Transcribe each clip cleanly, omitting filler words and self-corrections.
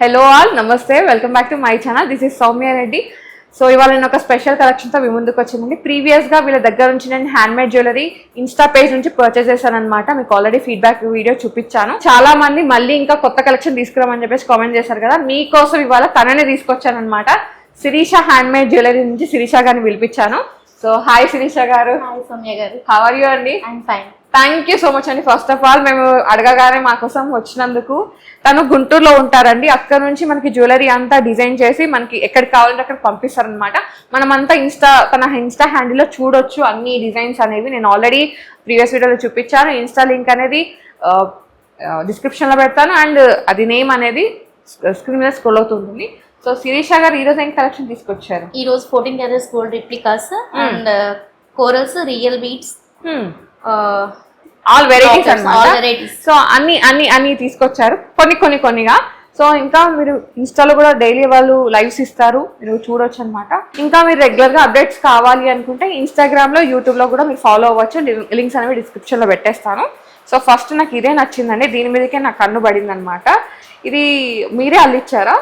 Hello all, నమస్తే, welcome back to my channel. This is Soumya Reddy. So ఇవాళ నేను ఒక స్పెషల్ కలెక్షన్తో మీ ముందుకు వచ్చిందండి. ప్రీవియస్గా వీళ్ళ దగ్గర నుంచి నేను హ్యాండ్మేడ్ జ్యువెలరీ ఇన్స్టా పేజ్ నుంచి పర్చేస్ చేశాను అనమాట. మీకు ఆల్రెడీ ఫీడ్బ్యాక్ వీడియో చూపించాను. చాలా మంది మళ్ళీ ఇంకా కొత్త కలెక్షన్ తీసుకురామని చెప్పేసి కామెంట్ చేశారు కదా, మీకోసం ఇవాళ తననే తీసుకొచ్చాను అనమాట. శిరీష హ్యాండ్మేడ్ జ్యువెలరీ నుంచి శిరీష గారిని పిలిపించాను. సో హాయ్ శిరీష గారు. హాయ్ సౌమ్య గారు. హౌ ఆర్ యూ అండి? I'm fine. Thank you so much అండి. ఫస్ట్ ఆఫ్ ఆల్ మేము అడగగానే మా కోసం వచ్చినందుకు. తను గుంటూరులో ఉంటారండి. అక్కడ నుంచి మనకి జ్యువెలరీ అంతా డిజైన్ చేసి మనకి ఎక్కడికి కావాలంటే అక్కడ పంపిస్తారనమాట. మనమంతా తన ఇన్స్టా హ్యాండిల్లో చూడొచ్చు అన్ని డిజైన్స్ అనేవి. నేను ఆల్రెడీ ప్రీవియస్ వీడియోలో చూపించాను. ఇన్స్టా లింక్ అనేది డిస్క్రిప్షన్లో పెడతాను, అండ్ అది నేమ్ అనేది స్క్రీన్ మీద స్క్రోల్ అవుతుంది. సో శిరీష గారు ఈరోజు ఏం కలెక్షన్ తీసుకొచ్చారు? ఈ రోజు 14 carats gold replicas and corals, real beats, all varieties అన్నమాట. సో అన్ని తీసుకొచ్చారు, కొన్నిగా. సో ఇంకా మీరు ఇన్స్టాలో కూడా డైలీ వాళ్ళు లైవ్స్ ఇస్తారు, మీరు చూడొచ్చు అనమాట. ఇంకా మీరు రెగ్యులర్గా అప్డేట్స్ కావాలి అనుకుంటే ఇన్స్టాగ్రామ్లో, యూట్యూబ్లో కూడా మీరు ఫాలో అవ్వచ్చు. లింక్స్ అనేవి డిస్క్రిప్షన్లో పెట్టేస్తాను. సో ఫస్ట్ నాకు ఇదే నచ్చిందండి, దీని మీదకే నాకు కన్ను పడింది అనమాట. ఇది మీరే అల్లిచ్చారా?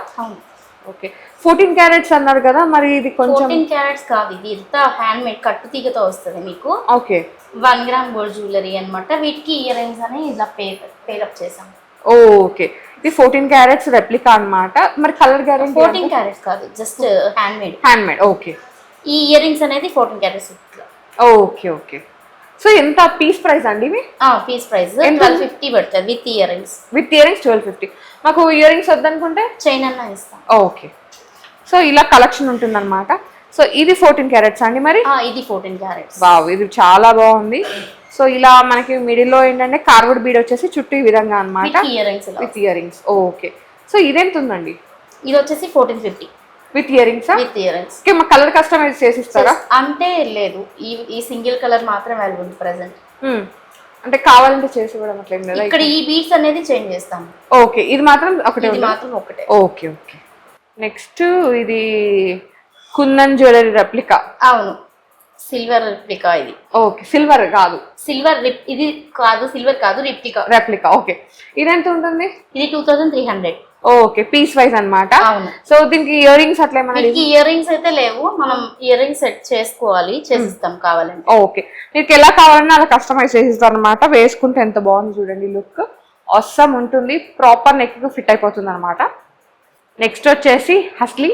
ఓకే. 14 క్యారెట్స్ అన్నారు కదా, మరి ఇది కొంచెం 14 క్యారెట్స్ కాదు, ఇది ఎంత హ్యాండ్ మేడ్ కట్టు తీగతో వస్తుంది మీకు. ఓకే. 1 గ్రామ్ గోల్డ్ జ్యువెలరీ అనమాట. వీటికి ఇయర్ రింగ్స్ అని ఇలా పేరప్ చేసాం. ఓకే. ఇది 14 క్యారెట్స్ రెప్లికా అన్నమాట. మరి కలర్ గ్యారెంటీ? 14 క్యారెట్స్ కాదు, జస్ట్ హ్యాండ్ మేడ్. ఓకే. ఈ ఇయర్ రింగ్స్ అనేది 14 క్యారెట్స్. Okay okay. సో ఎంత పీస్ ప్రైస్ అండి ఇవి? పీస్ ప్రైస్ 1250 పడుతుంది విత్ ఇయర్ రింగ్స్. 1250. మాకు ఇయర్ రింగ్స్ వద్దనుకుంటే చైన్ అన్న ఇస్తాం. ఓకే. సో ఇలా కలెక్షన్ ఉంటుంది అనమాట. సో ఇది 14 క్యారెట్స్ అండి మరి? ఇది 14 క్యారెట్స్. వావ్, ఇది చాలా బాగుంది. సో ఇలా మనకి మిడిల్లో ఏంటంటే కార్వర్డ్ బీడ్ వచ్చేసి చుట్టూ ఈ విధంగా అనమాట, with ear rings. Okay. So ఇదెంత ఉందండి? ఇది వచ్చేసి 1450 with ear rings. With ear rings. మా కలర్ కస్టమైజ్ చేసిస్తారా? అంటే లేదు, ఈ సింగిల్ కలర్ మాత్రం అవైలబుల్ ప్రెసెంట్. అంటే కావాలంటే చేసి కూడా అట్లా ఏం లేదా? ఇక్కడ ఈ బీడ్స్ అనేది చేంజ్ చేస్తాం. ఓకే. ఇది మాత్రం ఒకటే? ఇది మాత్రం ఒకటే. Okay okay. నెక్స్ట్ ఇది కుందన్ జ్యువెలరీ రెప్లికా. అవును, సిల్వర్ రెప్లికా ఇది. ఓకే. సిల్వర్ కాదు, ఇది కాదు, సిల్వర్ కాదు, రెప్లికా. ఓకే. ఇది ఎంత ఉంటుంది? ఇది 2300. ఓకే. పీస్ వైజ్ అన్నమాట. అవును. సో దీనికి ఇయర్ రింగ్స్ అట్లా ఏమైనా? ఇయర్ రింగ్స్ అయితే లేవు, మనం ఇయర్ రింగ్స్ సెట్ చేసుకోవాలి, చేసిస్తాం కావాలంటే. ఓకే. మీకు ఎలా కావాలన్నా అలా కస్టమైజ్ చేసిస్తాం అనమాట. వేసుకుంటే ఎంత బాగుంది చూడండి, లుక్ ఆసమ్ ఉంటుంది. ప్రాపర్ నెక్ కు ఫిట్ అయిపోతుంది అనమాట. నెక్స్ట్ వచ్చేసి హస్లీ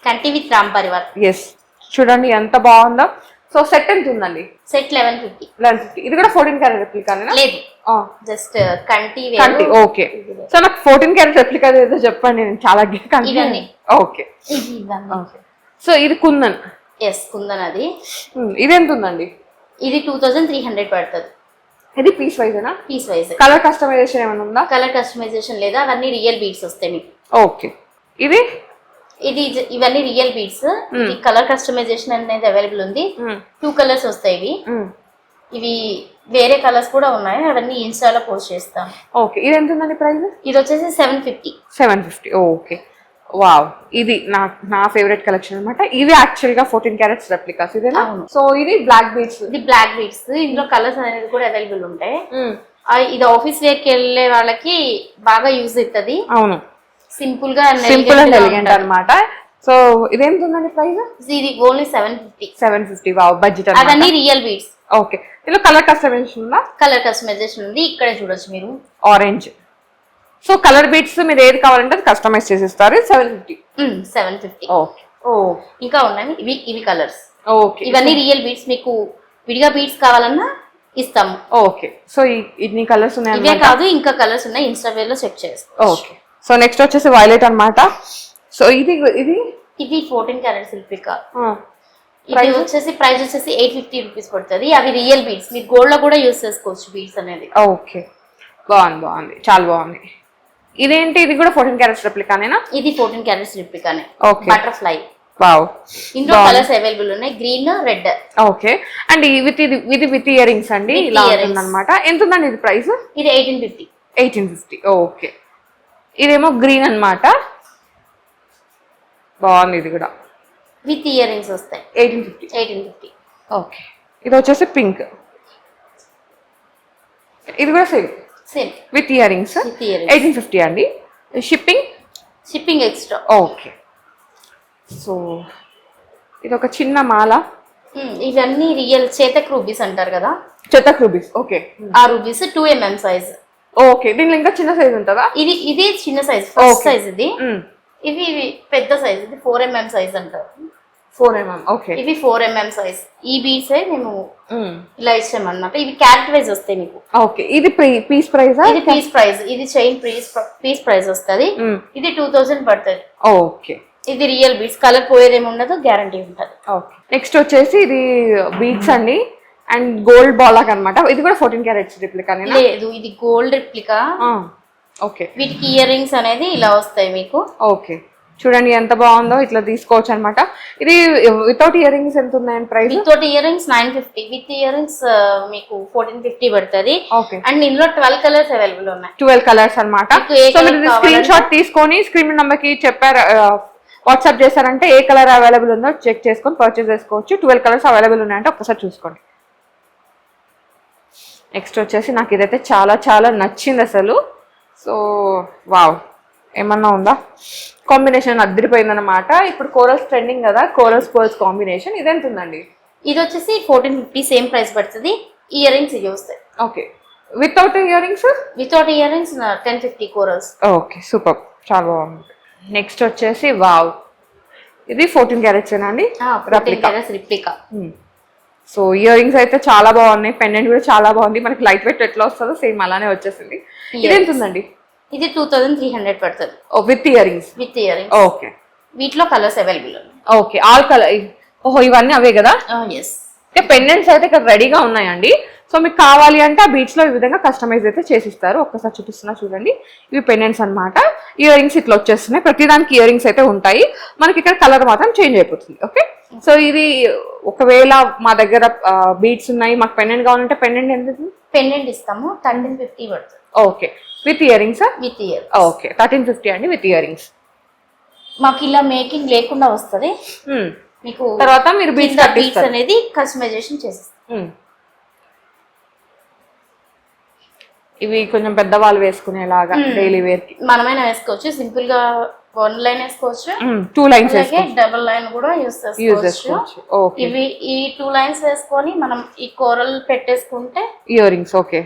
కంటి విత్ రామ్ పరివార్. ఎస్, చూడండి ఎంత బాగుందో. సో సెట్ ఎంత ఉందండి? సెట్ 1150. ఇది కూడా 14 క్యారెట్ రెప్లికానేనా? లేదు, జస్ట్ కంటి. ఓకే. సో నాకు 14 క్యారెట్ రెప్లికా ఏదో చెప్పండి, నేను చాలా ఓకే. సో ఇది కుందన్. ఎస్, కుందన్. అది ఇది ఎంత ఉందండి? ఇది 2300 పడుతుంది. ఇది పీస్ వైజేనా? Piece wise. కలర్ కస్టమైజేషన్ ఏమైనా ఉందా? కలర్ కస్టమైజేషన్ లేదా, అవన్నీ రియల్ బీడ్స్ వస్తాయి మీకు. ఓకే. ఇవన్నీ రియల్ బీడ్స్. కలర్ కస్టమైజేషన్ అనేది అవైలబుల్ ఉంది. 2 కలర్స్ వస్తాయి. ఇవి వేరే కలర్స్ కూడా ఉన్నాయి, అవన్నీ ఇన్స్టాలో పోస్ట్ చేస్తాం. ఓకే. ఇది ఎంత ఉందండి ప్రైస్? ఇది వచ్చేసి 750. ఓకే. వావ్, ఇది నా ఫేవరెట్ కలెక్షన్ అనమాట. ఇవి యాక్చువల్ గా 14 క్యారెట్స్ రెప్లికాస్ ఇదేనా? సో ఇది బ్లాక్ బీడ్స్. ఇందులో కలర్స్ అనేది కూడా అవైలబుల్ ఉంటాయి. ఇది ఆఫీస్ వేర్ కి వెళ్ళే వాళ్ళకి బాగా యూజ్ అవుతుంది. అవును, సింపుల్ అండ్ ఎలిగెంట్ అన్నమాట. సో ఇదేంటి ఉందండి ప్రైస్? ఇది ఓన్లీ 750. Wow, budget. అవన్నీ రియల్ బీడ్స్. ఓకే. ఇందులో కలర్ కస్టమైజేషన్ ఉందా? కలర్ కస్టమైజేషన్ ఉంది, ఇక్కడే చూడొచ్చు మీరు. ఆరెంజ్. సో కలర్ బీట్స్ మీరు ఏది కావాలంటే అది కస్టమైజ్ చేసిస్తారు. 750. ఓకే. ఇంకా ఉన్నాయి ఇవి కలర్స్. ఓకే. ఇవన్నీ రియల్ బీట్స్. మీకు విడిగా బీట్స్ కావాలన్నా ఇస్తాము. ఓకే. సో ఇన్ని కలర్స్ ఉన్నాయి. ఇవే కాదు, ఇంకా కలర్స్ ఉన్నాయి, ఇన్స్టాగ్రామ్ లో చెక్ చేస్తాం. ఓకే. సో నెక్స్ట్ వచ్చేసి వైలెట్ అన్నమాట. సో ఇది 14 క్యారెట్స్ రెప్లికా. ఇది వచ్చేసి ప్రైస్ వచ్చేసి 850 రూపీస్ పడుతుంది. అవి రియల్ బీడ్స్, మీరు గోల్డ్ లో కూడా యూస్ చేసుకోవచ్చు బీడ్స్ అనేది. ఓకే. బాగుంది, చాలా బాగుంది. ఇదేంటి? ఇది కూడా 14 క్యారెట్స్ రెప్లికానేనా? ఇది 14 క్యారెట్స్ రెప్లికానే. ఓకే. బటర్ఫ్లై. వావ్, ఇందులో కలర్స్ అవైలబుల్ ఉన్నాయి, గ్రీన్, రెడ్. ఓకే. అండ్ ఇది విత్ ఇయర్ రింగ్స్ అండి, ఇలా ఉంటుంది అనమాట. ఎంత ఉందండి ఇది ప్రైస్? ఇది 1850. ఓకే. ఇదేమో గ్రీన్ అన్నమాట. బాగుంది, ఇది కూడా విత్ ఇయర్ రింగ్స్ వస్తాయి. 1850. ఓకే. ఇది వచ్చేసి పింక్. ఇది కూడా సేమ్ విత్ ఇయర్ రింగ్స్. 1850 అండి. Shipping extra. ఓకే. సో ఇది ఒక చిన్న మాల, ఇవన్నీ రియల్ చేతక్ రూబీస్ అంటారు కదా, చెతక్ రూబీస్. ఓకే. ఆ రూబీస్ 2mm సైజ్. ఓకే, దీనిలో ఇంకా చిన్న సైజ్ ఉంటుందా? ఇది చిన్న సైజ్, ఫస్ట్ సైజ్ ఇది. ఇవి పెద్ద సైజ్, ఇది 4mm సైజ్ అంటారు. 4mm. ఓకే. ఇవి 4mm సైజ్. ఈ బీడ్స్ మేము ఇలా ఇచ్చామన్నమాట. ఇవి క్యారెట్ వైజ్ వస్తాయి మీకు. ఓకే. ఇది పీస్ ప్రైస్? ఇది పీస్ ప్రైస్. ఇది చైన్ పీస్ ప్రైస్ వస్తుంది. ఇది 2000 పడుతుంది. ఓకే. ఇది రియల్ బీడ్స్, కలర్ పోయేదేమి ఉండదు, గ్యారంటీ ఉంటుంది. ఓకే. నెక్స్ట్ వచ్చేసి ఇది బీడ్స్ అండి, అండ్ గోల్డ్ బాలాక్ అన్నమాట. ఇది కూడా 14 క్యారెట్స్ రిప్లికా? లేదు, ఇది గోల్డ్ రిప్లికా. ఓకే. వీటికి ఇయర్ రింగ్స్ అనేది ఇలా వస్తాయి మీకు. ఓకే, చూడండి ఎంత బాగుందో, ఇట్లా తీసుకోవచ్చు అనమాట. ఇది వితౌట్ ఇయర్ రింగ్స్ ఎంత ఉన్నాయండి price? Without ear rings 950, with ear rings మీకు 1450 పడుతుంది. ఓకే. అండ్ ఇందులో 12 కలర్స్ అవైలబుల్ ఉన్నాయి. 12 కలర్స్ అనమాట. సో మీరు స్క్రీన్ షాట్ తీసుకొని స్క్రీన్ నెంబర్ కి చెప్పారు, వాట్సాప్ చేశారంటే ఏ కలర్ అవైలబుల్ ఉందో చెక్ చేసుకొని పర్చేస్ చేసుకోవచ్చు. 12 కలర్స్ అవైలబుల్ ఉన్నాయంటే ఒక్కసారి చూసుకోండి. నెక్స్ట్ వచ్చేసి నాకు ఇదైతే చాలా చాలా నచ్చింది అసలు. సో వావ్, ఏమన్నా ఉందా? కాంబినేషన్ అద్దరిపోయింది అనమాట. ఇప్పుడు కోరల్స్ ట్రెండింగ్ కదా, కోరల్స్ పర్ల్స్ కాంబినేషన్. ఇది ఎంత ఉందండి? ఇది వచ్చేసి 1450 సేమ్ ప్రైస్ పడుతుంది. ఇయర్ రింగ్స్ ఇవి వస్తాయి. Okay. Without ear rings? Without ear rings 1050 corals. Okay, super, చాలా బాగుంది. నెక్స్ట్ వచ్చేసి వావ్, ఇది 14 క్యారెట్స్ అండి, రిప్లికా. సో ఇయర్ రింగ్స్ అయితే చాలా బాగున్నాయి, పెండెంట్ కూడా చాలా బాగుంది. మనకి లైట్ వెయిట్ ఎట్లా వస్తుందో సేమ్ అలానే వచ్చేసింది. ఇది ఎంత ఉందండి? ఇది 2300 పడుతుంది. With ear rings? With ear rings. Okay. వీటిలో కలర్స్ అవైలబుల్ ఉన్నాయి. Okay, all colour. ఓహో, ఇవన్నీ అవే కదా? ఎస్. పెండెంట్స్ అయితే ఇక్కడ రెడీగా ఉన్నాయండి. సో మీకు కావాలి అంటే ఆ బీచ్ లో ఈ విధంగా కస్టమైజ్ అయితే చేసిస్తారు. ఒక్కసారి చూపిస్తున్నా చూడండి. ఇవి పెండెంట్స్ అనమాట. ఇయర్ రింగ్స్ ఇట్లా వచ్చేస్తున్నాయి. ప్రతిదానికి ఇయర్ రింగ్స్ అయితే ఉంటాయి. మనకి ఇక్కడ కలర్ మాత్రం చేంజ్ అయిపోతుంది. ఓకే. సో ఇది ఒకవేళ మా దగ్గర బీడ్స్ ఉన్నాయి, మాకు పెండెంట్ కావాలంటే పెండెంట్ ఎంత? పెండెంట్ ఇస్తాము 1350 పడుతుంది. Okay. With ear rings? With ear. Okay, 1350 అండి విత్ ఇయర్ రింగ్స్. మాకు ఇలా మేకింగ్ లేకుండా వస్తుంది. మీకు తర్వాత మీరు బీడ్స్ అనేది కస్టమైజేషన్ చేస్తారు. ఇవి కొంచెం పెద్దవాళ్ళు వేసుకునేలాగా డైలీ వేర్ కి మనమైనా వేసుకోవచ్చు. సింపుల్ గా 1 లైన్ వేసుకోవచ్చు, 2 లైన్స్ డబుల్ లైన్ కూడా యూస్ చేసుకోవచ్చు. ఇవి ఈ 2 లైన్స్ వేసుకొని మనం ఈ కూరలు పెట్టేసుకుంటే ఇయర్ రింగ్స్. ఓకే.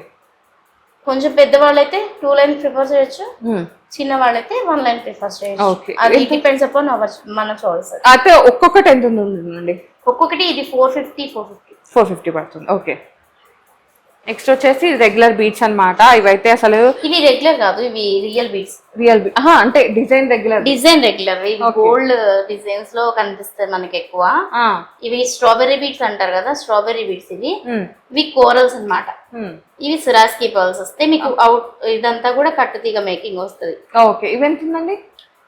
కొంచెం పెద్దవాళ్ళు అయితే 2 లైన్ ప్రిఫర్ చేయొచ్చు, చిన్న వాళ్ళైతే 1 లైన్ ప్రిఫర్ చేయొచ్చు. అది డిపెండ్స్ అపాన్ మన చాయిస్. అయితే ఒక్కొక్కటి ఎంత ఉంటుందండి? ఒక్కొక్కటి ఇది 450 పడుతుంది. ఓకే. నెక్స్ట్ వచ్చేసి రెగ్యులర్ బీడ్స్ అన్నమాట. ఇవైతే అసలు ఇవి రెగ్యులర్ కాదు, ఇవి రియల్ బీడ్స్. రియల్ బీడ్ అంటే డిజైన్ రెగ్యులర్. ఇవి గోల్డ్ డిజైన్స్ లో కనిపిస్తాయి మనకి ఎక్కువ. ఇవి స్ట్రాబెర్రీ బీడ్స్ అంటారు కదా, స్ట్రాబెర్రీ బీడ్స్. ఇవి కోరల్స్ అన్నమాట. ఇవి సిరాస్కీ పర్ల్స్ వస్తాయి మీకు. అవుట్ ఇదంతా కూడా కట్టుతీగ మేకింగ్ వస్తుంది. ఓకే. ఇవి ఎంత ఉందండి?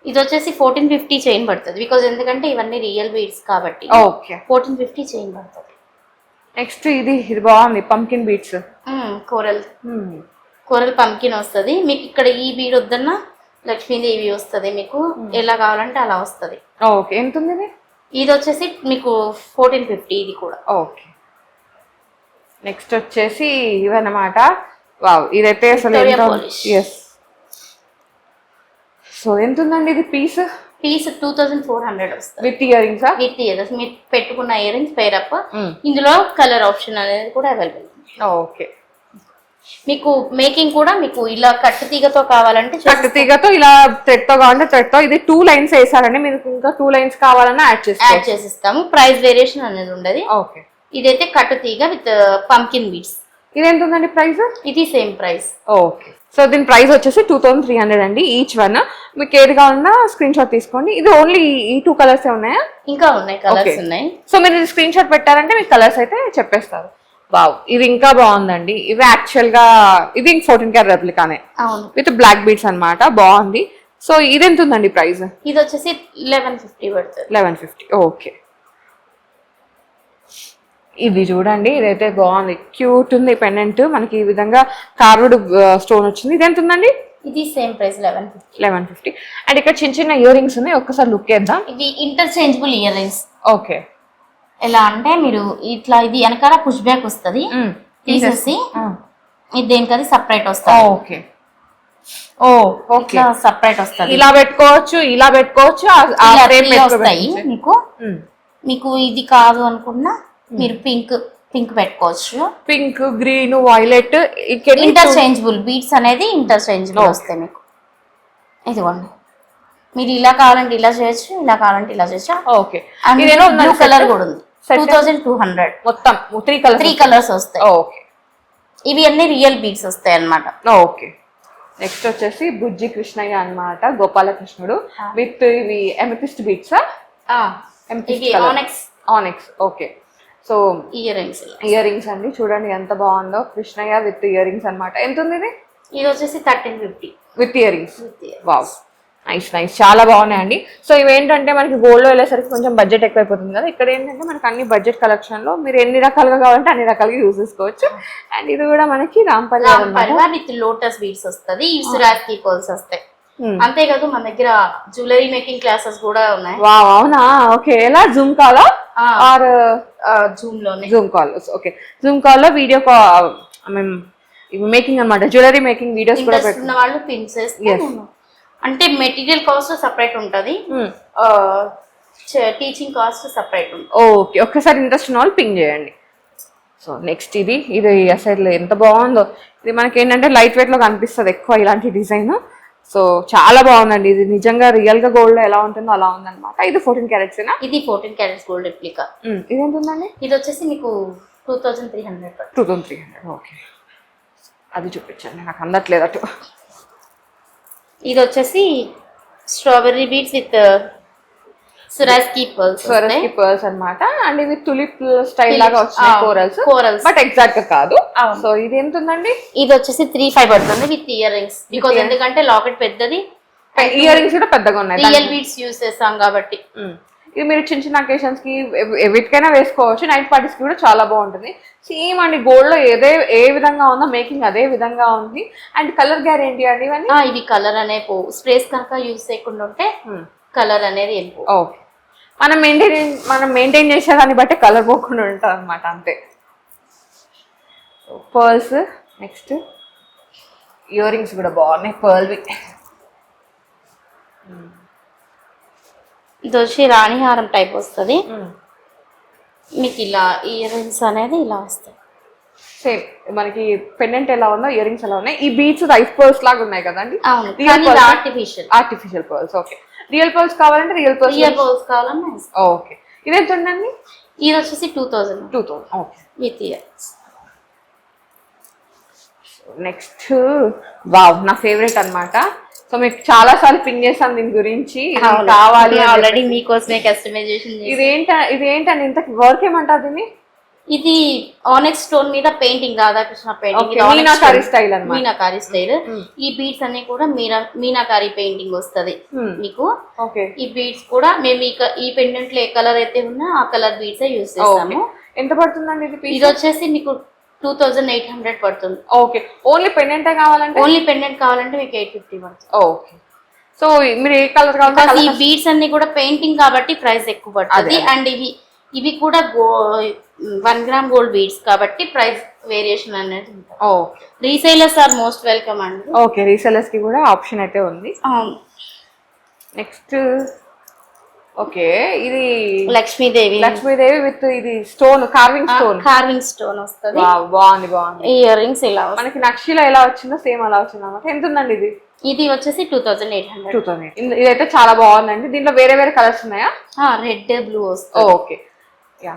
ఇది వచ్చేసి 1450 చైన్ పడుతుంది. బికాజ్ ఎందుకంటే ఇవన్నీ రియల్ బీడ్స్ కాబట్టి. ఓకే, 1450 చైన్ పడుతుంది. నెక్స్ట్ ఇది బాగుంది, పంకిన్ బీడ్స్. కోరల్ పంకిన్ వస్తుంది మీకు. ఇక్కడ ఈ బీడ్ వద్దన్నా లక్ష్మీదేవి వస్తుంది మీకు. ఎలా కావాలంటే అలా వస్తుంది. ఓకే. ఎంత ఉంది ఇది? ఇది వచ్చేసి మీకు 1450 ఇది కూడా. ఓకే. నెక్స్ట్ వచ్చేసి ఇవన్నమాట. వావ్, ఇదైతే అసలు సో ఎంత ఉందండి ఇది పీస్? 2400 వస్తుంది with ear rings. With ear rings మీరు పెట్టుకున్న ఇయర్ రింగ్స్ పేర్ అప్. ఇందులో కలర్ ఆప్షన్ అనేది కూడా అవైలబుల్. ఓకే. మీకు మేకింగ్ కూడా మీకు ఇలా కట్టుతీగతో కావాలంటే కట్టుతీగతో, ఇలా థ్రెడ్ తో కావాలంటే థ్రెడ్ తో. ఇది 2 లైన్స్ వేసారండి, మీకు ఇంకా 2 లైన్స్ కావాలన్నా యాడ్ చేసిస్తాము. ప్రైస్ వేరియేషన్ అనేది ఉండదు. ఓకే. ఇదైతే కట్టుతీగ విత్ పంకిన్ బీడ్స్. ఇది ఎంత ఉందండి ప్రైస్? ఇది సేమ్ ప్రైస్. ఓకే. సో దీని ప్రైస్ వచ్చేసి 2300 అండి ఈచ్ వన్. మీకు ఏది కావాలన్నా స్క్రీన్ షాట్ తీసుకోండి. ఇది ఓన్లీ ఈ 2 కలర్స్ ఉన్నాయా? ఇంకా ఉన్నాయి, కలర్స్ ఉన్నాయి. సో మీరు స్క్రీన్ షాట్ పెట్టారంటే మీకు కలర్స్ అయితే చెప్పేస్తారు. వావ్, ఇది ఇంకా బాగుందండి. ఇవి యాక్చువల్ గా ఇది 14 క్యారెట్ రెప్లికానే విత్ బ్లాక్ బీడ్స్ అన్నమాట. బాగుంది. సో ఇది ఎంత ఉందండి ప్రైస్? ఇది వచ్చేసి 1150 పడుతుంది. 1150. ఓకే. ఇది చూడండి, ఇదైతే బాగుంది, క్యూట్ ఉంది పెండెంట్. మనకి ఈ విధంగా కార్వుడ్ స్టోన్ వచ్చింది. ఇది ఎంత ఉందండి? ఇది సేమ్ ప్రైస్ 1150. అండ్ ఇక్కడ చిన్న చిన్న ఇయర్ రింగ్స్ ఉన్నాయి, ఒక్కసారి లుక్ వేద్దాం. ఇది ఇంటర్చేంజబుల్ ఇయర్ రింగ్స్. ఓకే. ఎలా అంటే మీరు ఇట్లా ఇది వెనకాల పుష్ బ్యాక్ వస్తుంది, తీసేసి ఇది దేనికది సపరేట్ వస్తుంది. ఓకే. ఓ ఓకే, సపరేట్ వస్తుంది. ఇలా పెట్టుకోవచ్చు, ఇలా పెట్టుకోవచ్చు, ఆ frame వస్తాయి మీకు. మీకు ఇది కాదు అనుకున్నా మీరు పింక్ పెట్టుకోవచ్చు. Pink, green, violet, interchangeable beads అనేది ఇంటర్చేంజబుల్ వస్తాయి మీకు. ఇదిగోండి, మీరు ఇలా కావాలంటే ఇలా చేయొచ్చు, ఇలా కావాలంటే ఇలా చేయొచ్చు. ఓకే, బ్లూ కలర్ కూడా ఉంది. 2200 మొత్తం 3 కలర్స్ వస్తాయి. ఓకే, ఇవి అన్ని రియల్ బీడ్స్ వస్తాయి అన్నమాట. ఓకే, నెక్స్ట్ వచ్చేసి బుజ్జి కృష్ణయ్య అన్నమాట, గోపాలకృష్ణుడు విత్ ఇవి amethyst beads. Onyx. Okay, so ear rings అండి, చూడండి ఎంత బాగుందో. కృష్ణయ్య విత్ ఇయర్ రింగ్స్ అనమాట. ఎంత ఉంది ఇది? ఇది వచ్చేసి 1350 with ear rings. Wow, nice, చాలా బాగున్నాయండి. సో ఇవేంటంటే మనకి గోల్డ్ లో వెళ్ళేసరికి కొంచెం బడ్జెట్ ఎక్కువైపోతుంది కదా, ఇక్కడ ఏంటంటే మనకి అన్ని బడ్జెట్ కలెక్షన్ లో మీరు ఎన్ని రకాలుగా కావాలంటే అన్ని రకాలుగా యూజ్ చేసుకోవచ్చు. అండ్ ఇది కూడా మనకి రాంపల్లి విత్ లోటస్ బీడ్స్ వస్తుంది. ఈ సురాస్కి పర్ల్స్ వస్తాయి. అంతేకాదు మన దగ్గర జ్యువెలరీ మేకింగ్ క్లాసెస్ కూడా ఉన్నాయి. వావ్, అవునా? ఓకే, ఎలా? Zoom call or Zoom call? Okay, Zoom call లో వీడియో కాల్ మేకింగ్ అన్నమాట, జ్యువెలరీ మేకింగ్ వీడియోస్ కూడా పెట్టుకున్న వాళ్ళు పిన్ చేస్తే, అంటే మెటీరియల్ కాస్ట్ సపరేట్ ఉంటది, టీచింగ్ కాస్ట్ సపరేట్ ఉంటుంది. ఓకే, ఒక్కసారి ఇంట్రెస్ట్ ఉన్న వాళ్ళు పింగ్ చేయండి. సో నెక్స్ట్ ఇది అసలు ఎంత బాగుందో. ఇది మనకి ఏంటంటే లైట్ వెయిట్ లో కనిపిస్తుంది ఎక్కువ ఇలాంటి డిజైన్. సో చాలా బాగుందండి, ఇది నిజంగా రియల్ గా గోల్డ్ లో ఎలా ఉంటుందో అలా ఉందన్నమాట. ఇది 14 క్యారెట్స్. ఇది 14 క్యారెట్స్ గోల్డ్ రెప్లికా. ఇది ఎంత ఉందండి? ఇది వచ్చేసి మీకు 2300. 2300. ఓకే, అది చూపించండి, నాకు అందట్లేదు అటు. ఇది వచ్చేసి స్ట్రాబెర్రీ బీడ్స్ విత్ సురాస్కి పర్ల్స్ అన్నమాట. అండ్ ఇవి తులిప్ స్టైల్ లాగా వచ్చినాయి, కోరల్స్, బట్ ఎగ్జాక్ట్ గా కాదు. సో ఇది ఎంత ఉందండి? ఇది వచ్చేసి 3500 పడుతుంది విత్ ఇయర్ రింగ్స్. బికాజ్ ఎందుకంటే లాకెట్ పెద్దది, ఇయర్ రింగ్స్ కూడా పెద్దగా ఉన్నాయి, రియల్ బీడ్స్ యూస్ చేస్తాం కాబట్టి. ఇది మీరు చిన్న అకేషన్స్ కి ఎవరికైనా వేసుకోవచ్చు, నైట్ పార్టీస్ కి కూడా చాలా బాగుంటుంది. సేమ్ అండి, గోల్డ్ లో ఏ విధంగా ఉందో మేకింగ్ అదే విధంగా ఉంది. అండ్ కలర్ గ్యారెంటీ అండి ఇవన్నీ. ఇవి కలర్ అనే స్ప్రేస్ కనుక యూస్ చేయకుండా ఉంటే కలర్ అనేది ఓకే, మనం మెయింటైన్ చేసేదాన్ని బట్టి కలర్ పోకుండా ఉంటుంది అనమాట, అంతే. పర్ల్స్. నెక్స్ట్ ఇయర్ రింగ్స్ కూడా బాగున్నాయి, పర్ల్వి. ఇది వచ్చి రాణిహారం టైప్ వస్తుంది మీకు. ఇలా ఇయర్ రింగ్స్ అనేది ఇలా వస్తాయి. సేమ్ మనకి పెండెంట్ ఎలా ఉందో ఇయర్ రింగ్స్ ఎలా ఉన్నాయి. ఈ బీడ్స్ ఐస్ పర్ల్స్ లాగా ఉన్నాయి కదండి, artificial pearls. Okay, real pearls కావాలంటే రియల్ పర్ల్స్ కావాలన్నా. ఓకే, ఇది ఎంత ఉందండి? ఇది వచ్చేసి 2000. Okay, with years. Next wow, నా ఫేవరెట్ అన్నమాట. సో మీకు చాలా సార్లు పింగ్ చేస్తాను దీని గురించి, కావాలి ఆల్రెడీ మీకోసమే కస్టమైజేషన్. ఇదేంటండి ఇంత వర్క్ ఏమంటారు దీన్ని? ఇది ఆనెక్స్ స్టోన్ మీద painting, Radhakrishna painting, meenakari style. ఈ బీడ్స్ అన్ని కూడా మీనాకారి పెయింటింగ్ వస్తది మీకు. ఈ బీడ్స్ కూడా మేము ఈ పెండెంట్ లో ఏ కలర్ అయితే ఉన్నా ఆ కలర్ బీడ్స్ యూస్ చేస్తాము. ఎంత పడుతుందండి ఇది? ఇది వచ్చేసి మీకు 2800 పడుతుంది. ఓకే, ఓన్లీ పెండెంట్ కావాలంటే? ఓన్లీ పెండెంట్ కావాలంటే మీకు 850 పడుతుంది. ఓకే, సో మీరు ఏ కలర్ కావాలంటే. ఈ బీడ్స్ అన్ని కూడా పెయింటింగ్ కాబట్టి ప్రైస్ ఎక్కువ పడుతుంది. అండ్ ఇవి కూడా 1 గ్రామ్ గోల్డ్ బీడ్స్ కాబట్టి ప్రైస్ వేరియేషన్ అనేది ఉంటుంది. రీసేలర్స్ ఆర్ మోస్ట్ వెల్కమ్ అండి. ఓకే, రీసేలర్స్ కి కూడా ఆప్షన్ అయితే ఉంది. నెక్స్ట్ ఓకే, ఇది లక్ష్మీదేవి విత్ ఇది స్టోన్, కార్వింగ్ స్టోన్ వస్తుంది. బాగుంది. ఇయర్ రింగ్స్ ఇలా మనకి నక్షిలో ఎలా వచ్చిందో సేమ్ అలా వచ్చింది అన్నమాట. ఎంత ఉందండి ఇది? ఇది వచ్చేసి 2800. ఇదైతే చాలా బాగుందండి. దీంట్లో వేరే వేరే కలర్స్ ఉన్నాయా? రెడ్, బ్లూ వస్తుంది. Okay, yeah.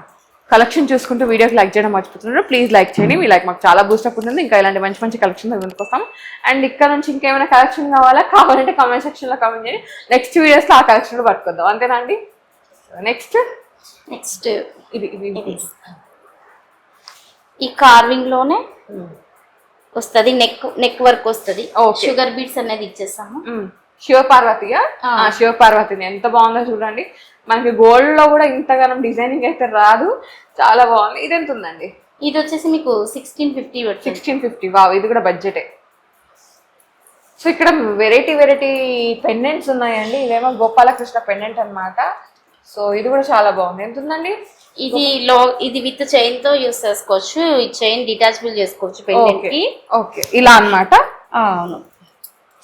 కలెక్షన్ చూసుకుంటూ వీడియోకి లైక్ చేయడం మర్చిపోతున్నారు, ప్లీజ్ లైక్ చేయండి. మీ లైక్ మాకు చాలా బూస్టప్ ఉంటుంది. ఇంకా ఇలాంటి మంచి కలెక్షన్ ముందుకు వస్తాం. అండ్ ఇక్కడ నుంచి ఇంకేమైనా కలెక్షన్ కావాలంటే కామెంట్ సెక్షన్ లో కామెంట్ చేయండి. నెక్స్ట్ వీడియోస్ లో ఆ కలెక్షన్ లో పట్టుకుందాం, అంతేనా అండి? నెక్స్ట్ ఇది ఈ కార్వింగ్ లోనే వస్తుంది, నెక్ వర్క్ వస్తుంది. షుగర్ బీడ్స్ అనేది ఇచ్చేస్తాము. శివపార్వతిని ఎంత బాగుందో చూడండి. మనకి గోల్డ్ లో కూడా ఇంతగానం డిజైనింగ్ అయితే రాదు, చాలా బాగుంది. ఇది ఎంత ఉందండి? ఇది వచ్చేసి మీకు 1650. వావ్, ఇది కూడా బడ్జెటే. సో ఇక్కడ వెరైటీ పెండెంట్స్ ఉన్నాయండి. ఇదేమో గోపాలకృష్ణ పెండెంట్ అన్నమాట. సో ఇది కూడా చాలా బాగుంది. ఎంత ఉందండి? ఇది విత్ చైన్ తో యూస్ చేసుకోవచ్చు. ఈ చైన్ డిటాచబుల్ చేసుకోవచ్చు పెండెంట్ కి. ఓకే, ఇలా అన్నమాట. అవును.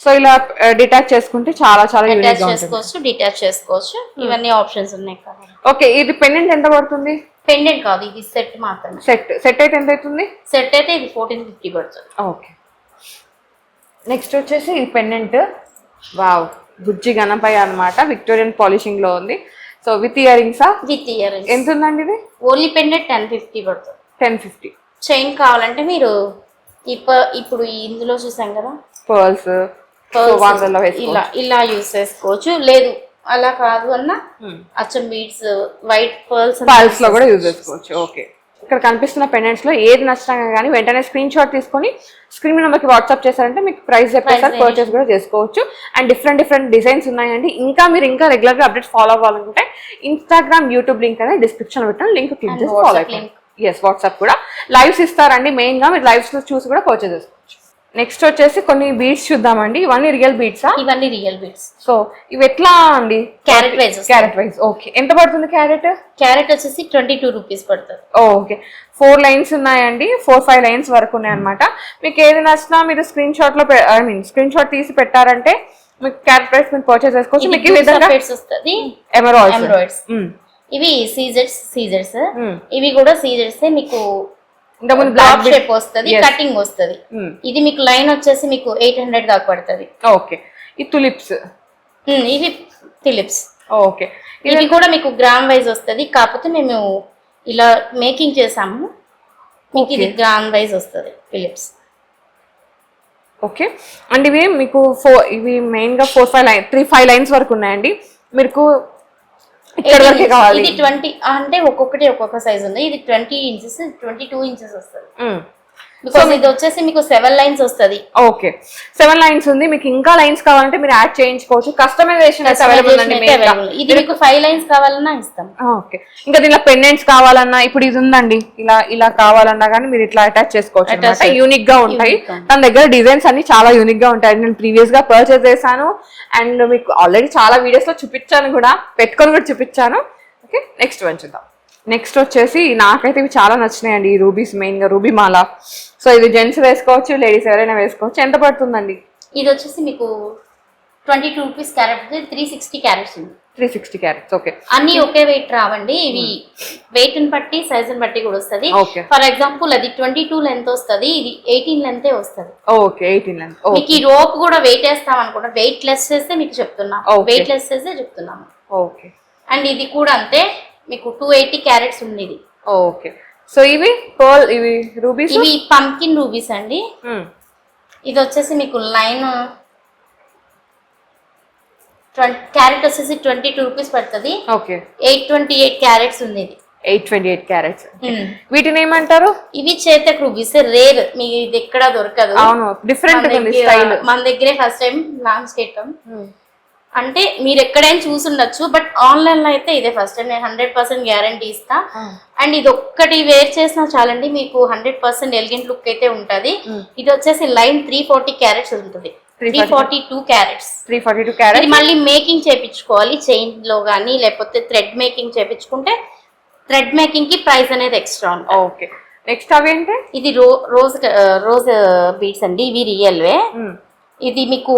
సో ఇలా డిటాచ్ చేసుకుంటే చాలా చాలా యూనిక్ అటాచ్ గా ఉంటుంది. చేసుకోవచ్చు, డిటాచ్ చేసుకోవచ్చు, ఇవన్నీ ఆప్షన్స్ ఉన్నాయి కదా. ఓకే, ఇది పెండెంట్ ఎంత పడుతుంది? పెండెంట్ కాదు, ఇది సెట్ మాత్రమే. సెట్ అయితే ఎంత అవుతుంది? సెట్ అయితే ఇది 1450 పడుతుంది. ఓకే, నెక్స్ట్ వచ్చేసి ఈ పెండెంట్, వావ్, బుజ్జి గణపయ్య అన్నమాట, విక్టోరియన్ పాలిషింగ్ లో ఉంది. సో విత్ ఇయర్ రింగ్సా? With ear rings. ఎంత ఉందండి ఇది? ఓన్లీ పెండెంట్ 1050 పడుతుంది. 1050. చైన్ కావాలంటే మీరు ఇప్పుడు ఇందులో చూసాం కదా పర్ల్స్, ఇలా ఇలా యూస్ చేసుకోవచ్చు. లేదు అలా కాదు అన్న అచ్చం బీడ్స్, వైట్ పర్ల్స్ లో కూడా యూజ్ చేసుకోవచ్చు. ఓకే, ఇక్కడ కనిపిస్తున్న పెండెంట్స్ లో ఏది నచ్చినా కానీ వెంటనే స్క్రీన్ షాట్ తీసుకొని స్క్రీన్ నెంబర్కి వాట్సాప్ చేశారంటే మీకు ప్రైస్ చెప్పేసారి పర్చేస్ కూడా చేసుకోవచ్చు. అండ్ డిఫరెంట్ డిజైన్స్ ఉన్నాయండి. మీరు ఇంకా రెగ్యులర్ గా అప్డేట్స్ ఫాలో అవ్వాలనుకుంటే ఇన్స్టాగ్రామ్, యూట్యూబ్ లింక్ అనేది డిస్క్రిప్షన్ పెట్టాను, లింక్ క్లిక్ చేసి ఫాలో అయిపోయింది. వాట్సాప్ కూడా లైవ్స్ ఇస్తారండి, మెయిన్ గా మీరు లైవ్స్ లో చూసి కూడా పర్చేస్ చేసుకోవచ్చు. నెక్స్ట్ వచ్చేసి కొన్ని బీడ్స్ చూద్దామండి. ఇవన్నీ రియల్ బీడ్సా? ఇవన్నీ రియల్ బీడ్స్. సో ఇవి ఎట్లా అండి? Carrot wise. Carrot wise. Okay, ఎంత పడుతుంది క్యారెట్? క్యారెట్ వచ్చేసి 22 రూపీస్ పడుతుంది. ఓకే, 4 లైన్స్ ఉన్నాయండి, 4-5 లైన్స్ వరకు ఉన్నాయి అనమాట. మీకు ఏది నచ్చినా మీరు స్క్రీన్ షాట్ లో స్క్రీన్ షాట్ తీసి పెట్టారంటే మీకు క్యారెట్ ప్రైస్ మీరు పర్చేస్ చేసుకోవచ్చు. మీకు ఈ విధంగా వస్తుంది ఎమరాయిడ్స్. ఇవి సీజర్స్, ఇవి కూడా సీజర్స్. మీకు బ్లాక్ షేప్ వస్తుంది, కటింగ్ వస్తుంది. ఇది మీకు లైన్ వచ్చేసి మీకు 800 దాకా పడుతుంది. ఓకే, ఈ తులిప్స్, ఇవి తులిప్స్. ఓకే, ఇవి కూడా మీకు గ్రామ్ వైజ్ వస్తుంది. కాకపోతే మేము ఇలా మేకింగ్ చేసాము, మీకు ఇది గ్రామ్ వైజ్ వస్తుంది తులిప్స్. ఓకే, అండ్ ఇవి మీకు ఇవి మెయిన్ గా 3-5 లైన్స్ వరకు ఉన్నాయండి. మీకు ఇక్కడ వరకు కావాలి. ఇది 20 అంటే ఒక్కొక్కటి ఒక్కొక్క సైజ్ ఉంది. ఇది 20 ఇంచెస్, 22 ఇంచెస్ వస్తుంది. బికాజ్ ఇది వచ్చేసి మీకు 7 లైన్స్ వస్తుంది. ఓకే, 7 లైన్స్ ఉంది. మీకు ఇంకా లైన్స్ కావాలంటే మీరు యాడ్ చేయించుకోవచ్చు. కస్టమైజేషన్ అవైలబుల్ అండి. ఇది మీకు 5 లైన్స్ కావాలన్నా ఇస్తాం. ఓకే, ఇంకా దీనిలో పెండెంట్స్ కావాలన్నా, ఇప్పుడు ఇది ఉందండి, ఇలా కావాలన్నా కానీ మీరు ఇట్లా అటాచ్ చేసుకోవచ్చు. యూనిక్ గా ఉంటాయి తన దగ్గర. డిజైన్స్ అన్ని చాలా యూనిక్ గా ఉంటాయి. నేను ప్రీవియస్ గా పర్చేస్ చేశాను అండ్ మీకు ఆల్రెడీ చాలా వీడియోస్ లో చూపించాను కూడా, పెట్టుకొని కూడా చూపించాను. ఓకే, నెక్స్ట్ వన్ చూద్దాం. నెక్స్ట్ వచ్చేసి నాకైతే ఇవి చాలా నచ్చినాయండి, ఈ రూబీస్, మెయిన్ గా రూబీ మాల. సో ఇది జెంట్స్ వేసుకోవచ్చు, లేడీస్ ఎవరైనా వేసుకోవచ్చు. ఎంత పడుతుందండి? ఇది వచ్చేసి మీకు 22 రూపీస్ క్యారెట్, 360 క్యారెట్స్ ఉంది. 360 క్యారెట్స్. ఓకే, అన్ని ఒకే వెయిట్ రావండి. ఇవి వెయిట్ ని బట్టి, సైజ్ ని బట్టి కూడా వస్తుంది. ఫర్ ఎగ్జాంపుల్ అది 22 లెంత్ వస్తుంది, ఇది 18 లెంతే వస్తుంది. Okay, 18 length. మీకు ఈ రోప్ కూడా వెయిట్ వేస్తాం అనుకుంటా, వెయిట్ లెస్ చేస్తే మీకు చెప్తున్నాం, వెయిట్ లెస్ చేస్తే చెప్తున్నాము. ఓకే, అండ్ ఇది కూడా అంతే, మీకు 280 క్యారెట్స్ ఉంది ఇది. ఓకే, సో ఇవి పర్ల్, ఇవి రూబీస్, ఇవి పంకిన్ రూబీస్ అండి. ఇది వచ్చేసి మీకు లైన్ క్యారెట్ వచ్చేసి 22 రూపీస్ పడుతుంది. ఓకే, 828 క్యారెట్స్ ఉంది ఇది. 828 క్యారెట్స్. వీటిని ఏమంటారు? ఇవి చేతక్ రూబీస్, రేర్, మీకు ఇది ఎక్కడ దొరకదు. అవును, డిఫరెంట్ ఉంది స్టైల్. మన దగ్గరే ఫస్ట్ టైం లాంచ్ చేయటం. అంటే మీరు ఎక్కడైనా చూసుండొచ్చు, బట్ ఆన్లైన్ లో అయితే ఇదే ఫస్ట్ టైం. నేను 100% గ్యారంటీ ఇస్తా. అండ్ ఇది ఒక్కటి వేర్ చేసినా చాలండి, మీకు 100% ఎలిగెంట్ లుక్ అయితే ఉంటది. ఇది వచ్చేసి లైన్ 340 క్యారెట్స్ ఉంటుంది. 342 క్యారెట్స్. ఇది మళ్ళీ మేకింగ్ చేపించుకోవాలి, చైన్ లో గానీ లేకపోతే థ్రెడ్ మేకింగ్ చేపించుకుంటే థ్రెడ్ మేకింగ్ కి ప్రైస్ అనేది ఎక్స్ట్రా ఉంటుంది. ఓకే, నెక్స్ట్ అవేంటి? ఇది రోజ్ బీడ్స్ అండి, ఇవి రియల్వే. ఇది మీకు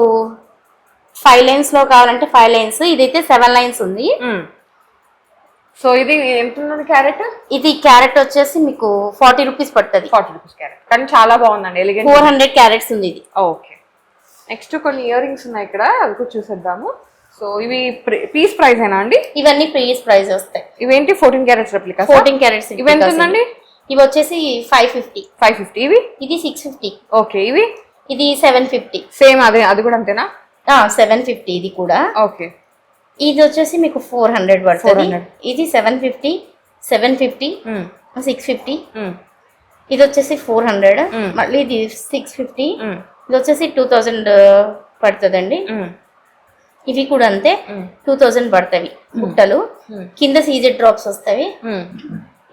5 లైన్స్ లో కావాలంటే 5 లైన్స్, ఇదైతే 7 లైన్స్ ఉంది. సో ఇది ఎంత ఉంది క్యారెట్? ఇది క్యారెట్ వచ్చేసి మీకు 40 రూపీస్ పడుతుంది. 40 రూపీస్ క్యారెట్, కానీ చాలా బాగుందండి, ఎలిగెంట్. 400 క్యారెట్స్ ఉంది ఇది. ఓకే, నెక్స్ట్ కొన్ని ఇయర్ రింగ్స్ ఉన్నాయి ఇక్కడ, అవి కూడా చూసేద్దాము. సో ఇవి పీస్ ప్రైస్ ఏనా అండి? ఇవన్నీ పీస్ ప్రైస్ వస్తాయి. ఇవేంటి 14 క్యారెట్స్ రెప్లికా? 14 క్యారెట్స్. ఇవి ఎంత ఉందండి? ఇవి వచ్చేసి 550. ఇవి? ఇది 650. ఓకే, ఇవి? ఇది 750. సేమ్ అది కూడా అంతేనా? 750 ఇది కూడా. ఓకే, ఇది వచ్చేసి మీకు 400 పడుతుంది. ఇది 750, 750, 650. ఇది వచ్చేసి 400, మళ్ళీ ఇది 650, ఇది వచ్చేసి 2000 పడుతుందండి. ఇవి కూడా అంతే 2000 పడతాయి బుట్టలు. కింద సీజెడ్ డ్రాప్స్ వస్తాయి,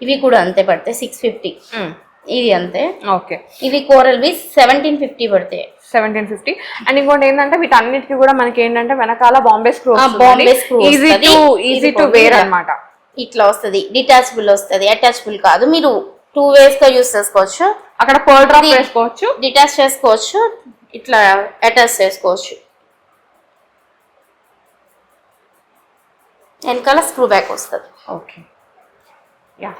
ఇవి కూడా అంతే పడతాయి 650. ఇది అంతే. ఓకే, ఇవి కోరల్ వి 1750 పడతాయి. 1750. అండ్ ఇంకోటి ఏంటంటే వీటన్నిటికీ కూడా మనకి ఏంటంటే వెనకాల Bombay screw, easy to wear అన్నమాట. ఇట్లా వస్తుంది, డిటాచబుల్ వస్తుంది, అటాచబుల్ కాదు. మీరు 2 ways గా యూస్ చేసుకోవచ్చు. అక్కడ పర్ల్ డ్రాప్ వేసుకోవచ్చు, డిటాచ్ చేసుకోవచ్చు, ఇట్లా అటాచ్ చేసుకోవచ్చు. వెనకాల స్క్రూ బ్యాక్ వస్తుంది. ఓకే యా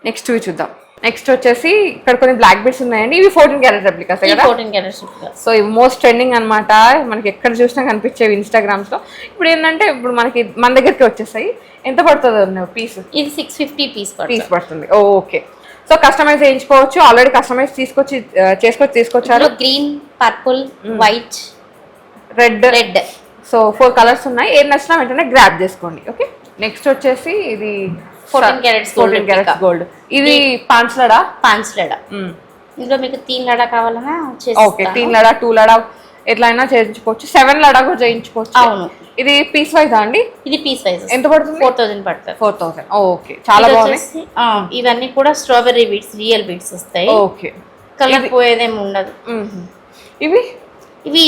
నెక్స్ట్ ఇవి చూద్దాం. నెక్స్ట్ వచ్చేసి ఇక్కడ కొన్ని బ్లాక్ బీడ్స్ ఉన్నాయండి. ఇవి 14 క్యారెట్ రెప్లికాస్ కదా. 14 క్యారెట్స్. సో ఇవి మోస్ట్ ట్రెండింగ్ అనమాట, మనకి ఎక్కడ చూసినా కనిపించేవి ఇన్స్టాగ్రామ్స్ లో. ఇప్పుడు ఏంటంటే ఇప్పుడు మనకి మన దగ్గరికి వచ్చేసాయి. ఎంత పడుతుంది పీస్? ఇది 650 పీస్ పడుతుంది. ఓకే. సో కస్టమైజ్ చేయించుకోవచ్చు. ఆల్రెడీ కస్టమైజ్ తీసుకొచ్చారు. Green, purple, white, red. So 4 colours ఉన్నాయి. ఏది నచ్చినా వెంటనే గ్రాబ్ చేసుకోండి. ఓకే. నెక్స్ట్ వచ్చేసి ఇది 14 క్యారెట్స్ గోల్డ్. ఇది పాంచ్ లడా. ఇందులో మీకు 3 లడా కావాలన్నా ఓకే 3 లడా 2 లడా ఎట్లయినా చేయించుకోవచ్చు. 7 లడా కూడా చేయించుకోవచ్చు. అవును. ఇది పీస్ వైజ్ అండి? ఇది పీస్ వైజ్. ఎంత పడుతుంది? 4000 పడుతుంది. 4000. ఓకే చాలా బాగుంది. ఇవన్నీ కూడా స్ట్రాబెర్రీ బీడ్స్, రియల్ బీడ్స్ వస్తాయి. ఓకే. కలర్ పోయేదేమి ఉండదు. ఇవి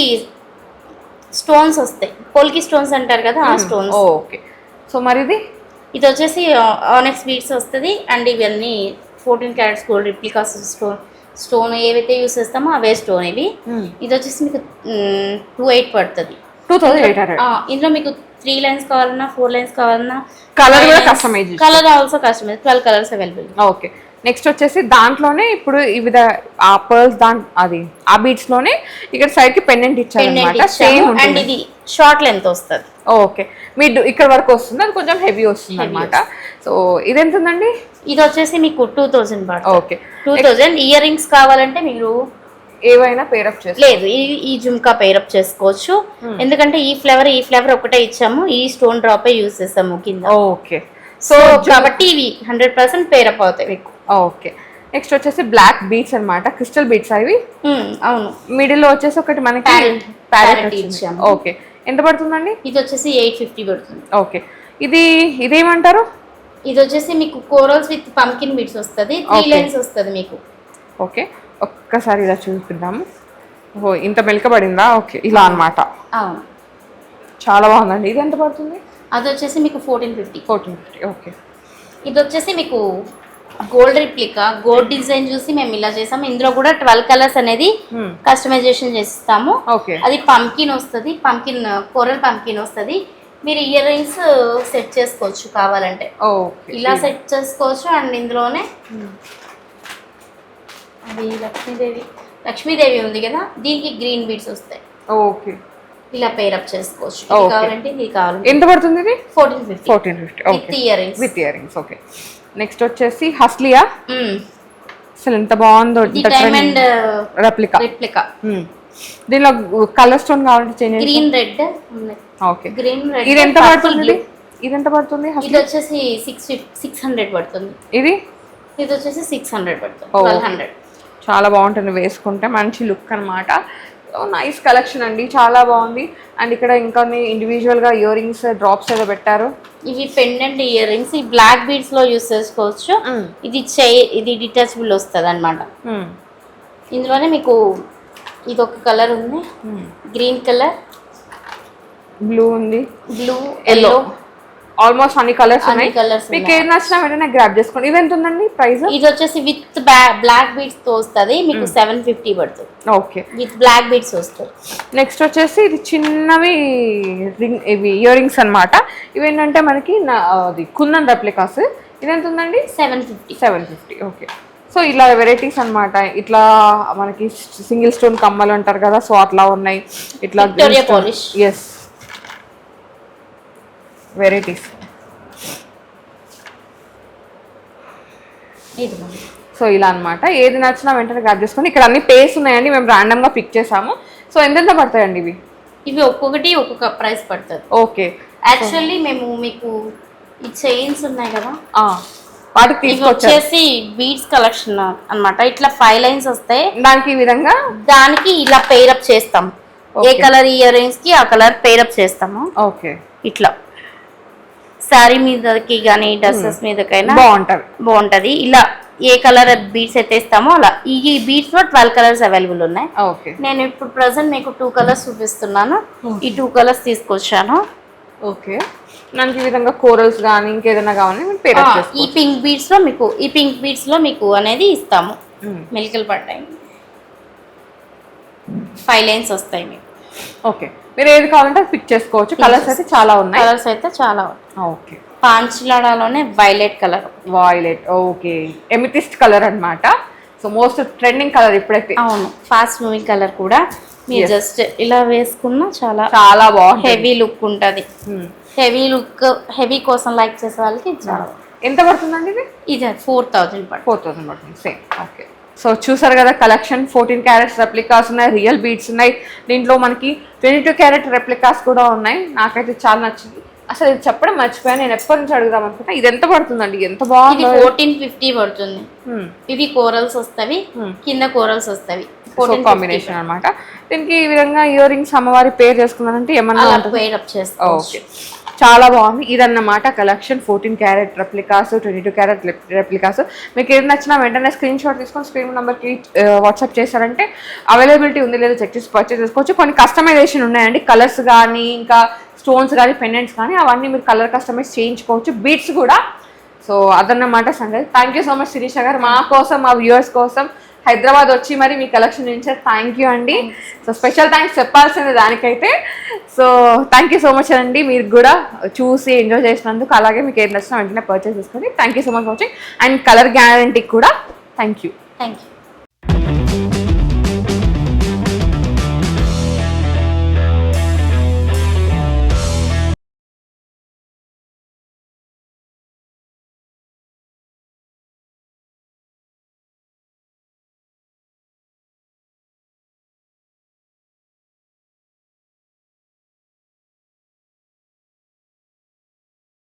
స్టోన్స్ వస్తాయి, పోల్కి స్టోన్స్ అంటారు కదా, ఆ స్టోన్స్. ఓకే. సో మరి ఇది వచ్చేసి ఆనెక్స్ బీడ్స్ వస్తుంది. అండ్ ఇవన్నీ 14 క్యారెట్స్ గోల్డ్ రిప్లికాస్ స్టోన్ ఏవైతే యూస్ చేస్తామో అవే స్టోన్ ఇవి. ఇది వచ్చేసి మీకు 2800 పడుతుంది. 2800. ఇందులో మీకు 3 లైన్స్ కావాలన్నా 4 లైన్స్ కావాలన్నా కలర్ కూడా customise. Colour also customise. 12 colours available. Okay. Next వచ్చేసి దాంట్లోనే ఇప్పుడు ఇవి ఆ పర్ల్స్ అది ఆ బీడ్స్ లోనే ఇక్కడ సైడ్ కి పెండెంట్ ఇచ్చారు. సేమ్ అండ్ ఇది షార్ట్ లెంత్ వస్తుంది. ఓకే. మీరు ఇక్కడ వరకు వస్తుంది, అది కొంచెం హెవీ వస్తుంది అనమాట. సో ఇది ఎంత ఉందండి? ఇది వచ్చేసి మీకు 2000 పడుతుంది. ఓకే 2000. ఇయర్ రింగ్స్ కావాలంటే మీరు ఏవైనా పేరప్ చేసుకో. లేదు, ఈ జుమ్కా పేరప్ చేసుకోవచ్చు. ఎందుకంటే ఈ ఫ్లేవర్ ఒకటే ఇచ్చాము, ఈ స్టోన్ డ్రాప్ యూజ్ చేస్తాము కింద. ఓకే. సో కాబట్టి ఇవి 100% పేరప్ అవుతాయి మీకు. ఓకే. నెక్స్ట్ వచ్చేసి బ్లాక్ బీడ్స్ అన్నమాట, క్రిస్టల్ బీడ్స్ అవి. అవును. మిడిల్ లో వచ్చేసి ఒకటి మనకి ప్యారెట్ ఇచ్చాము. ఓకే. ఎంత పడుతుందండి? ఇది వచ్చేసి 850 పడుతుంది. ఓకే. ఇదేమంటారు? ఇది వచ్చేసి మీకు కోరల్స్ విత్ పంకిన్ బీడ్స్ వస్తుంది. 3 లైన్స్ వస్తుంది మీకు. ఓకే. ఒక్కసారి ఇలా చూపిద్దాము. ఓ ఇంత మెలకబడిందా? ఓకే ఇలా అన్నమాట. అవును, చాలా బాగుందండి. ఇది ఎంత పడుతుంది? అది వచ్చేసి మీకు 1450. ఓకే. ఇది వచ్చేసి మీకు గోల్డ్ రిప్లికా, గోల్డ్ డిజైన్ చూసి మేము ఇలా చేసాము. ఇందులో కూడా 12 కలర్స్ అనేది కస్టమైజేషన్ చేస్తాము. అది పంకిన్ వస్తుంది, కోరల్ పంకిన్ వస్తుంది. మీరు ఇయర్ రింగ్స్ సెట్ చేసుకోవచ్చు కావాలంటే, ఇలా సెట్ చేసుకోవచ్చు. అండ్ ఇందులోనే అది లక్ష్మీదేవి ఉంది కదా, దీనికి గ్రీన్ బీడ్స్ వస్తాయి. ఓకే. ఇలా పేరప్ చేసుకోవచ్చు. కావాలంటే ఇది కావాలంటే. ఎంత పడుతుంది ఇది? 1450 with ear rings. Okay. Next వచ్చేసి హస్లియా. అసలు ఎంత బాగుందో, డైమండ్ రెప్లికా. దీనిలో కలర్ స్టోన్ కావాలంటే change. Green red. Okay. Green red. ఇది ఎంత పడుతుంది? ఇది వచ్చేసి 600 పడుతుంది. ఇది వచ్చేసి 600 పడుతుంది. 1200. చాలా బాగుంటుంది వేసుకుంటే, మంచి లుక్ అన్నమాట. నైస్ కలెక్షన్ అండి, చాలా బాగుంది. అండ్ ఇక్కడ ఇంకా ఇండివిజువల్ గా ఇయర్ రింగ్స్ డ్రాప్స్ ఏదో పెట్టారు. ఇవి పెండెంట్ ఇయర్ రింగ్స్, ఈ బ్లాక్ బీడ్స్ లో యూస్ చేసుకోవచ్చు. ఇది డిటాచబుల్ వస్తుంది అనమాట. ఇందులోనే మీకు ఇది ఒక కలర్ ఉంది, గ్రీన్ కలర్, బ్లూ ఉంది, ఎల్లో, ఆల్మోస్ట్ అన్ని కలర్స్ ఉన్నాయి. మీకు ఏది నచ్చినా వెంటనే గ్రాబ్ చేసుకోండి. ఇది ఎంత ఉందండి ప్రైస్? ఇది వచ్చేసి విత్ బ్లాక్ బీడ్స్ తో వస్తుంది, మీకు 750 పడుతుంది. ఓకే. విత్ బ్లాక్ బీడ్స్ వస్తుంది. నెక్స్ట్ వచ్చేసి ఇది చిన్నవి ఇవి ఇయర్ రింగ్స్ అనమాట. ఇవి ఏంటంటే మనకి అది కుందన్ రెప్లికాస్. ఇది ఎంత ఉందండి? 750. ఓకే. సో ఇలా వెరైటీస్ అన్నమాట. ఇట్లా మనకి సింగిల్ స్టోన్ కమ్మలు అంటారు కదా, సో అట్లా ఉన్నాయి. ఇట్లా ఎస్ వెరైటీస్. సో ఇలా అన్నమాట. ఏది నచ్చినా వెంటనే గ్రాబ్ చేసుకొని. ఇక్కడ అన్ని పేస్ ఉన్నాయండి, మేము ర్యాండమ్ గా పిక్ చేసాము. సో ఎంతెంత పడతాయండి ఇవి ఒక్కొక్కటి ఒక్కొక్క ప్రైస్ పడుతుంది. ఓకే. యాక్చువల్లీ మేము మీకు ఈ చైన్స్ ఉన్నాయి కదా, వాటికి తీసుకొచ్చేసి బీడ్స్ కలెక్షన్ అన్నమాట. ఇట్లా 5 లైన్స్ వస్తాయి. దానికి ఈ విధంగా దానికి ఇలా పేరప్ చేస్తాం. ఏ కలర్ ఇయర్ రింగ్స్ కి ఆ కలర్ పేరప్ చేస్తాము. ఓకే. ఇట్లా శారీ మీదకి కానీ డ్రెస్సెస్ మీదకైనా బాగుంటది. ఇలా ఏ కలర్ బీడ్స్ అయితే ఇస్తామో అలా. ఈ బీడ్స్ లో 12 కలర్స్ అవైలబుల్ ఉన్నాయి. నేను ఇప్పుడు ప్రెసెంట్ మీకు 2 కలర్స్ చూపిస్తున్నాను. ఈ 2 కలర్స్ తీసుకొచ్చాను. ఓకే. మనకి ఈ విధంగా కోరల్స్ కానీ ఇంకేదైనా కావాలి. ఈ పింక్ బీడ్స్ లో మీకు అనేది ఇస్తాము. మెలికలు పడ్డాయి, 5 లైన్స్ వస్తాయి మీకు. ఓకే. మీరు ఏది కావాలంటే అది పిక్ చేసుకోవచ్చు. కలర్స్ అయితే చాలా ఉన్నాయి. కలర్స్ అయితే చాలా. ఓకే, పాంచలాడాలోనే violet colour. Violet, okay, amethyst colour అన్నమాట. సో మోస్ట్ ట్రెండింగ్ కలర్ ఇప్పుడైతే. అవును, ఫాస్ట్ మూవింగ్ కలర్ కూడా. మీరు జస్ట్ ఇలా వేసుకున్నా చాలా చాలా బాగుంది, హెవీ లుక్ ఉంటుంది. హెవీ కోసం లైక్ చేసే వాళ్ళకి చాలా. ఎంత పడుతుందండి ఇది? ఇది 4000 4,000 పడుతుంది సేమ్. ఓకే, సో చూసారు కదా కలెక్షన్. 14 క్యారెట్స్ రెప్లికాస్ ఉన్నాయి, రియల్ బీడ్స్ ఉన్నాయి, దీంట్లో మనకి 22 క్యారెట్ రెప్లికాస్ కూడా ఉన్నాయి. నాకైతే చాలా నచ్చింది. అసలు ఇది చెప్పడం మర్చిపోయాను, నేను ఎప్పటి నుంచి అడుగుదాం అనుకుంటా. ఇది ఎంత పడుతుందండి? ఎంత బాగుంది. 1450 పడుతుంది. ఇవి కోరల్స్ వస్తాయి, కింద కోరల్స్ వస్తాయి, కాంబినేషన్ అన్నమాట. దీనికి ఈ విధంగా ఇయర్ రింగ్స్ అమ్మవారి పేరు చేసుకున్నారంటే ఏమన్నా ఓకే, చాలా బాగుంది. ఇదన్నమాట collection. 14 carrot replicas, 22 carrot replicas. మీకు ఏది నచ్చినా వెంటనే స్క్రీన్ షాట్ తీసుకొని స్క్రీన్ నెంబర్కి వాట్సాప్ చేశారంటే అవైలబిలిటీ ఉంది లేదా చెక్ చేసి పర్చేస్ చేసుకోవచ్చు. కొన్ని కస్టమైజేషన్ ఉన్నాయండి, కలర్స్ కానీ ఇంకా స్టోన్స్ కానీ పెండెంట్స్ కానీ అవన్నీ మీరు కలర్ కస్టమైజ్ చేయించుకోవచ్చు. బీట్స్ కూడా. సో అదన్నమాట సంగతి. Thank you so much Shirisha garu, మా కోసం మా వ్యూవర్స్ కోసం హైదరాబాద్ వచ్చి మరి మీ కలెక్షన్ నుంచి థ్యాంక్ యూ అండి. సో స్పెషల్ థ్యాంక్స్ చెప్పాల్సింది దానికైతే. So thank you so much అండి, మీరు కూడా చూసి ఎంజాయ్ చేసినందుకు. అలాగే మీకు ఏం నచ్చినా వెంటనే పర్చేస్ చేసుకోండి. Thank you so much watching. And colour గ్యారంటీకి కూడా థ్యాంక్ యూ.